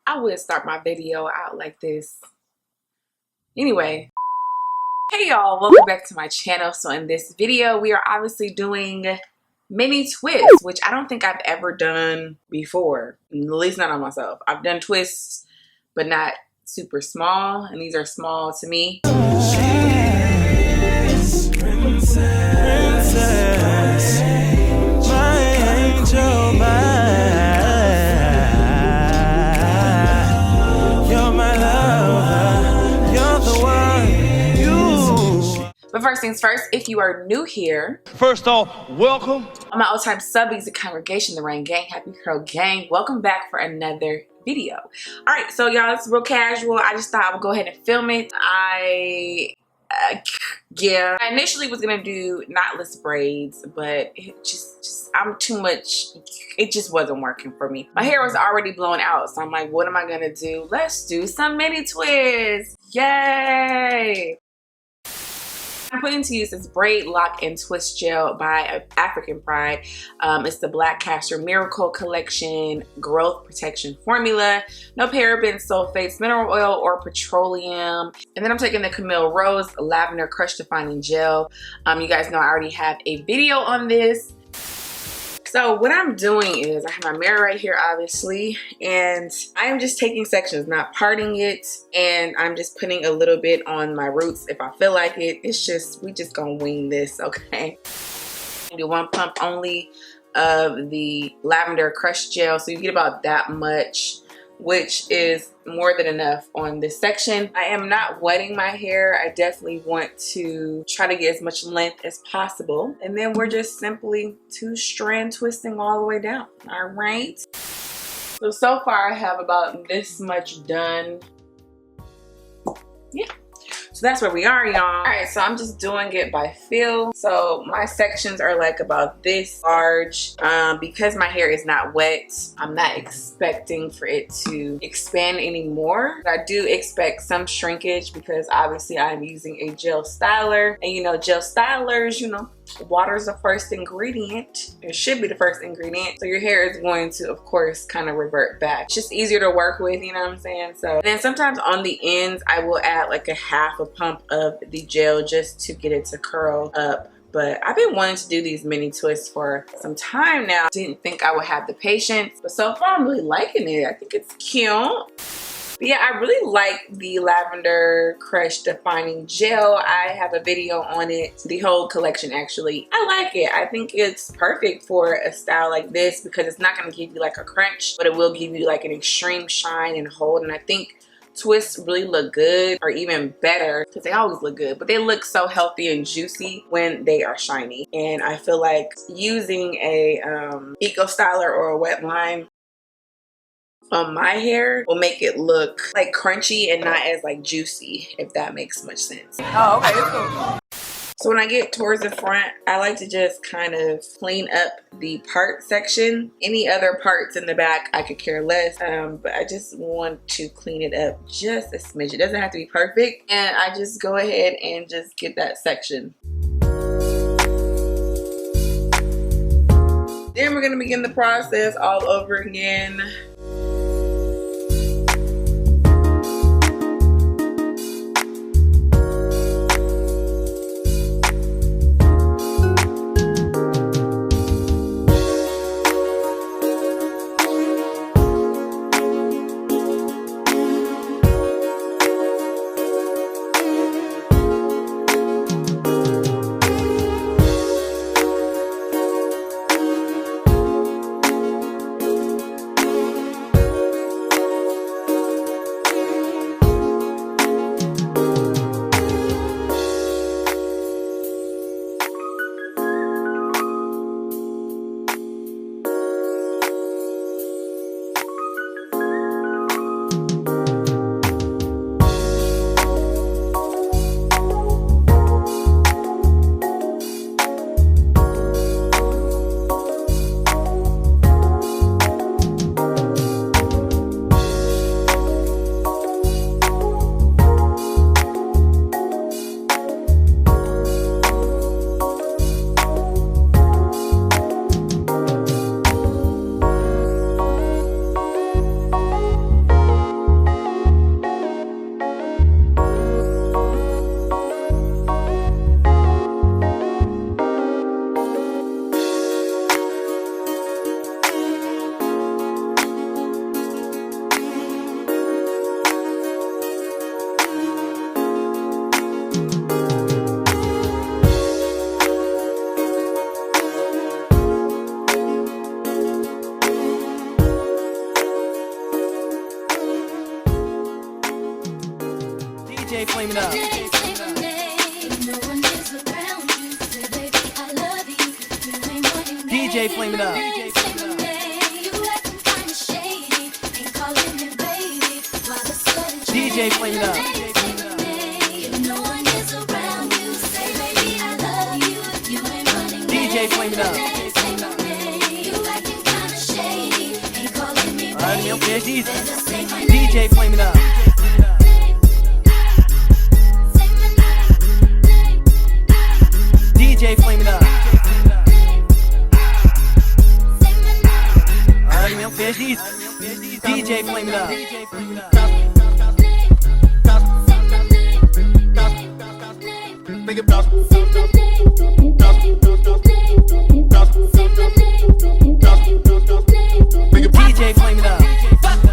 I would start my video out like this. Anyway, hey y'all, welcome back to my channel. So in this video, we are obviously doing mini twists, which I don't think I've ever done before, at least not on myself. I've done twists, but not super small, and these are small to me. But first things first, if you are new here, first off, welcome. On my all-time subbies, the congregation, the Rain Gang, Happy Curl Gang, welcome back for another video. All right, so y'all, it's real casual. I just thought I would go ahead and film it. I initially was gonna do knotless braids, but it just I'm too much. It just wasn't working for me. My hair was already blown out, so I'm like, what am I gonna do? Let's do some mini twists. Yay! I'm putting to use this braid lock and twist gel by African Pride. It's the Black Castor Miracle Collection Growth Protection Formula. No parabens, sulfates, mineral oil, or petroleum. And then I'm taking the Camille Rose Lavender Crush Defining Gel. You guys know I already have a video on this. So what I'm doing is I have my mirror right here, obviously, and I am just taking sections, not parting it, and I'm just putting a little bit on my roots if I feel like it. It's just, we just gonna wing this, okay? Do one pump only of the Lavender Crush Gel, so you get about that much, which is more than enough on this section. I am not wetting my hair. I definitely want to try to get as much length as possible. And then we're just simply two-strand twisting all the way down, all right? So far I have about this much done. Yeah. So that's where we are, y'all. All right, so I'm just doing it by feel. So my sections are like about this large. Because my hair is not wet, I'm not expecting for it to expand anymore. I do expect some shrinkage because obviously I'm using a gel styler. And you know, gel stylers, you know, water is the first ingredient. It should be the first ingredient. So your hair is going to, of course, kind of revert back. It's just easier to work with, you know what I'm saying? So and then sometimes on the ends, I will add like a half a pump of the gel just to get it to curl up. But I've been wanting to do these mini twists for some time now. Didn't think I would have the patience, but so far I'm really liking it. I think it's cute. But yeah, I really like the Lavender Crush Defining Gel. I have a video on it, the whole collection actually. I like it. I think it's perfect for a style like this because it's not going to give you like a crunch, but it will give you like an extreme shine and hold. And I think twists really look good, or even better, because they always look good, but they look so healthy and juicy when they are shiny. And I feel like using a eco styler or a wet line on my hair will make it look like crunchy and not as like juicy, if that makes much sense. Oh, okay, that's cool. So when I get towards the front, I like to just kind of clean up the part section. Any other parts in the back, I could care less, but I just want to clean it up just a smidge. It doesn't have to be perfect, and I just go ahead and just get that section. Then we're gonna begin the process all over again. DJ flame it up. DJ flame it up. DJ flame it up. DJ flame it up. Alright, meu pé diz. DJ flame it up. DJ flame it up. Alright, meu pé diz. DJ flame it up. Make it bounce.